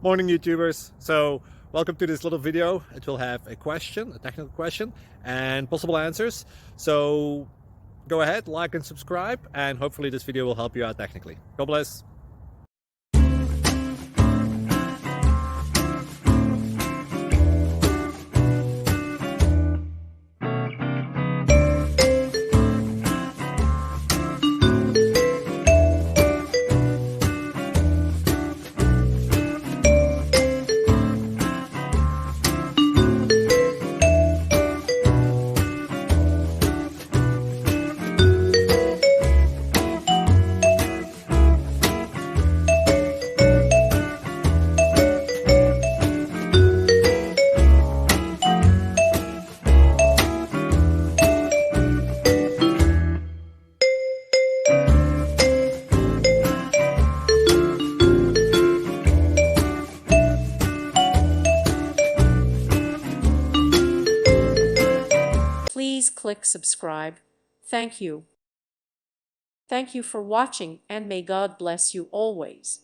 Morning, YouTubers. So welcome to this little video. It will have a question, a technical question, and possible answers. So go ahead, like and subscribe, and hopefully this video will help you out technically. God bless. Please click subscribe. Thank you. Thank you for watching, and may God bless you always.